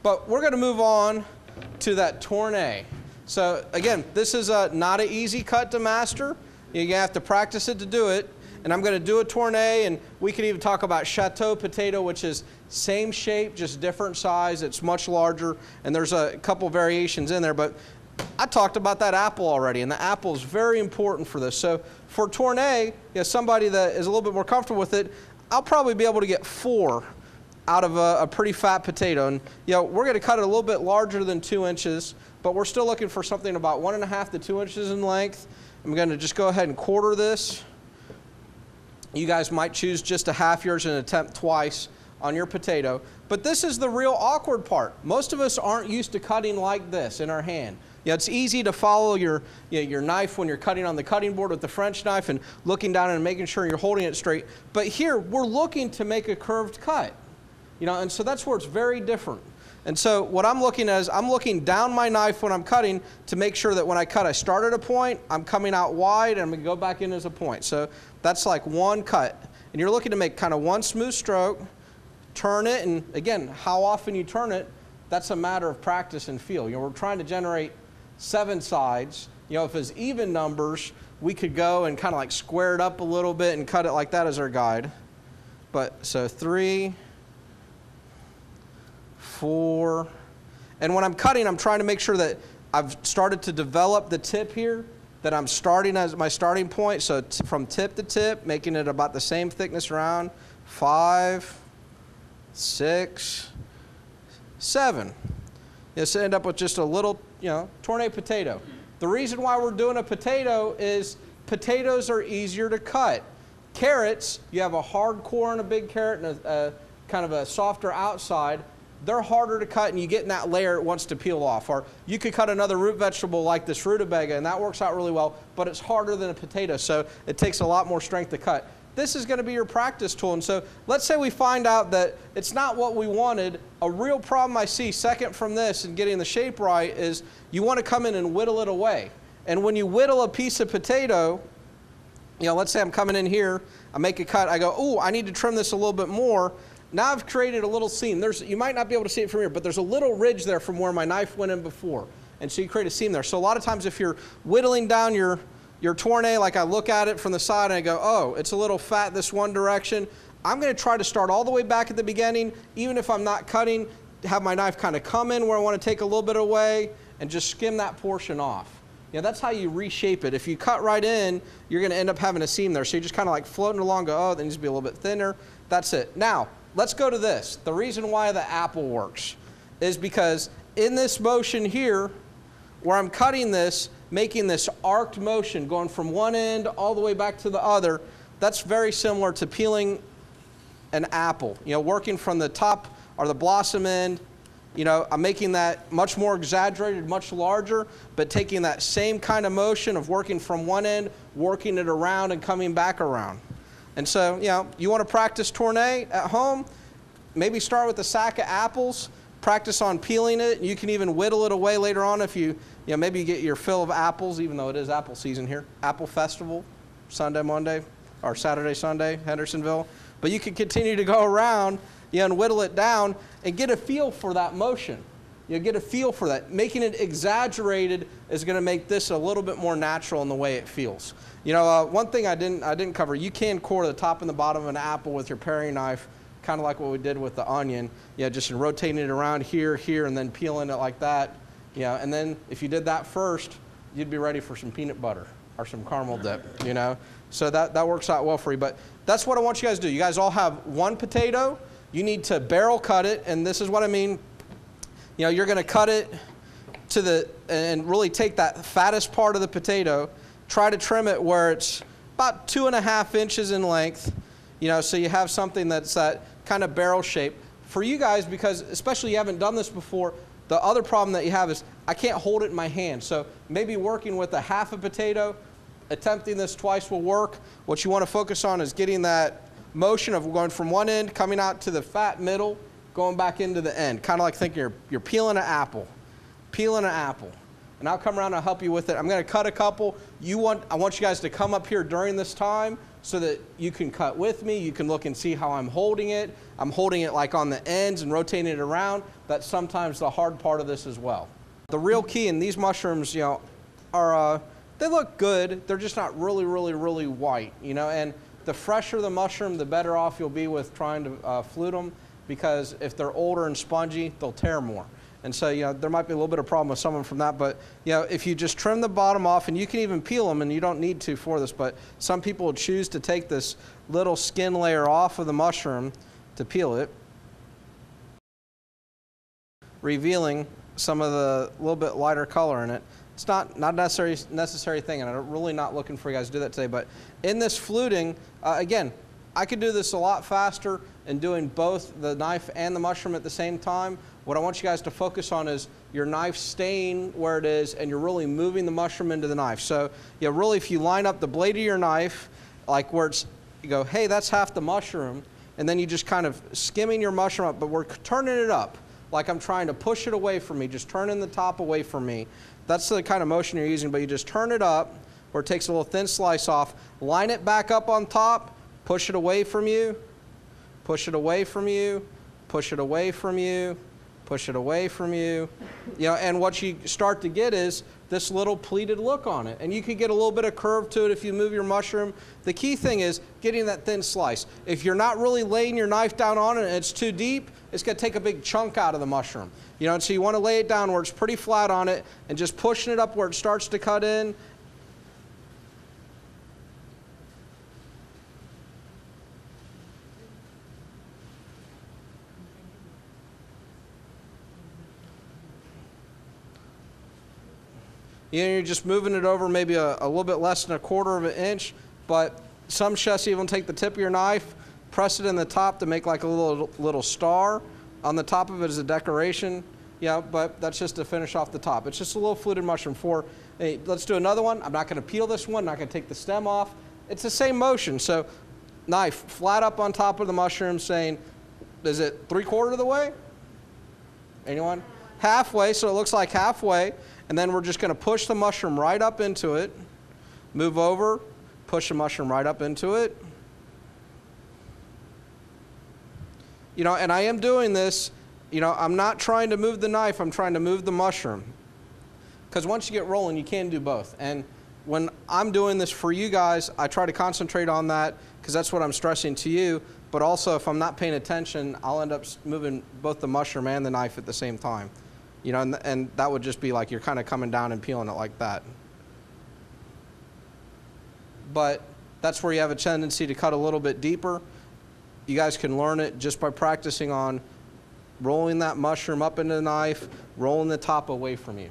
But we're going to move on to that tournée. So again, this is not an easy cut to master. You have to practice it to do it. And I'm going to do a tournée, and we could even talk about chateau potato, which is same shape, just different size. It's much larger, and there's a couple variations in there. But I talked about that apple already, and the apple is very important for this. So for tournée, somebody that is a little bit more comfortable with it, I'll probably be able to get 4 out of a pretty fat potato. And we're going to cut it a little bit larger than 2 inches, but we're still looking for something about 1.5 to 2 inches in length. I'm going to just go ahead and quarter this. You guys might choose just to half yours and attempt twice on your potato. But this is the real awkward part. Most of us aren't used to cutting like this in our hand. It's easy to follow your knife when you're cutting on the cutting board with the French knife and looking down and making sure you're holding it straight. But here, we're looking to make a curved cut. And so that's where it's very different. And so what I'm looking at is I'm looking down my knife when I'm cutting to make sure that when I cut, I start at a point, I'm coming out wide, and I'm going to go back in as a point. So that's like one cut. And you're looking to make kind of one smooth stroke, turn it, and again, how often you turn it, that's a matter of practice and feel. We're trying to generate 7 sides. If it's even numbers, we could go and kind of like square it up a little bit and cut it like that as our guide. But so 3, 4, and when I'm cutting, I'm trying to make sure that I've started to develop the tip here, that I'm starting as my starting point. So from tip to tip, making it about the same thickness around. 5, 6, 7. So end up with just a little, tournée potato. The reason why we're doing a potato is potatoes are easier to cut. Carrots, you have a hard core in a big carrot and a kind of a softer outside. They're harder to cut, and you get in that layer it wants to peel off. Or you could cut another root vegetable like this rutabaga, and that works out really well, but it's harder than a potato, so it takes a lot more strength to cut. This is going to be your practice tool. And so let's say we find out that it's not what we wanted. A real problem I see second from this and getting the shape right is you want to come in and whittle it away. And when you whittle a piece of potato, let's say I'm coming in here, I make a cut, I go, ooh, I need to trim this a little bit more. Now I've created a little seam. You might not be able to see it from here, but there's a little ridge there from where my knife went in before. And so you create a seam there. So a lot of times if you're whittling down your tournée, like I look at it from the side and I go, oh, it's a little fat this one direction. I'm going to try to start all the way back at the beginning, even if I'm not cutting, have my knife kind of come in where I want to take a little bit away and just skim that portion off. That's how you reshape it. If you cut right in, you're going to end up having a seam there. So you're just kind of like floating along, go, oh, that needs to be a little bit thinner. That's it. Now, let's go to this. The reason why the apple works is because in this motion here, where I'm cutting this, making this arced motion, going from one end all the way back to the other, that's very similar to peeling an apple. Working from the top or the blossom end, I'm making that much more exaggerated, much larger, but taking that same kind of motion of working from one end, working it around and coming back around. And so, you want to practice tournée at home, maybe start with a sack of apples, practice on peeling it. You can even whittle it away later on if maybe you get your fill of apples, even though it is apple season here. Apple Festival, Sunday, Monday, or Saturday, Sunday, Hendersonville. But you can continue to go around and whittle it down and get a feel for that motion. Get a feel for that. Making it exaggerated is going to make this a little bit more natural in the way it feels. One thing I didn't cover, you can core the top and the bottom of an apple with your paring knife, kind of like what we did with the onion. Just in rotating it around here, and then peeling it like that. And then if you did that first, you'd be ready for some peanut butter or some caramel dip, So that works out well for you. But that's what I want you guys to do. You guys all have one potato. You need to barrel cut it, and this is what I mean. You're going to cut it and really take that fattest part of the potato, try to trim it where it's about 2.5 inches in length, so you have something that's that kind of barrel shape. For you guys, because especially you haven't done this before, the other problem that you have is I can't hold it in my hand. So maybe working with a half a potato, attempting this twice will work. What you want to focus on is getting that motion of going from one end, coming out to the fat middle, going back into the end. Kind of like thinking you're peeling an apple. Peeling an apple. And I'll come around and I'll help you with it. I'm going to cut a couple. I want you guys to come up here during this time so that you can cut with me. You can look and see how I'm holding it. I'm holding it like on the ends and rotating it around. That's sometimes the hard part of this as well. The real key in these mushrooms, you know, are they look good. They're just not really, really, really white, you know. And the fresher the mushroom, the better off you'll be with trying to flute them, because if they're older and spongy, they'll tear more. And so, you know, there might be a little bit of problem with someone from that, but, you know, if you just trim the bottom off, and you can even peel them, and you don't need to for this, but some people will choose to take this little skin layer off of the mushroom to peel it, revealing some of the little bit lighter color in it. It's not a necessary thing, and I'm really not looking for you guys to do that today, but in this fluting, again, I could do this a lot faster in doing both the knife and the mushroom at the same time. What I want you guys to focus on is your knife staying where it is, and you're really moving the mushroom into the knife. So, yeah, really, if you line up the blade of your knife, like where it's, you go, hey, that's half the mushroom, and then you just kind of skimming your mushroom up, but we're turning it up, like I'm trying to push it away from me, just turning the top away from me. That's the kind of motion you're using, but you just turn it up, where it takes a little thin slice off, line it back up on top, push it away from you, push it away from you, push it away from you, push it away from you. You know, and what you start to get is this little pleated look on it. And you can get a little bit of curve to it if you move your mushroom. The key thing is getting that thin slice. If you're not really laying your knife down on it and it's too deep, it's going to take a big chunk out of the mushroom. You know, and so you want to lay it down where it's pretty flat on it and just pushing it up where it starts to cut in. You know, you're just moving it over maybe a little bit less than 1/4 of an inch, but some chefs even take the tip of your knife, press it in the top to make like a little star on the top of it as a decoration. Yeah, but that's just to finish off the top. It's just a little fluted mushroom. Hey, let's do another one. I'm not going to peel this one, not going to take the stem off. It's the same motion. So knife flat up on top of the mushroom, saying, is it 3/4 of the way? Anyone? Halfway, so it looks like halfway. And then we're just going to push the mushroom right up into it, move over, push the mushroom right up into it. You know, and I am doing this, you know, I'm not trying to move the knife, I'm trying to move the mushroom. Because once you get rolling, you can do both. And when I'm doing this for you guys, I try to concentrate on that, because that's what I'm stressing to you. But also, if I'm not paying attention, I'll end up moving both the mushroom and the knife at the same time. You know, and that would just be like you're kind of coming down and peeling it like that. But that's where you have a tendency to cut a little bit deeper. You guys can learn it just by practicing on rolling that mushroom up into the knife, rolling the top away from you.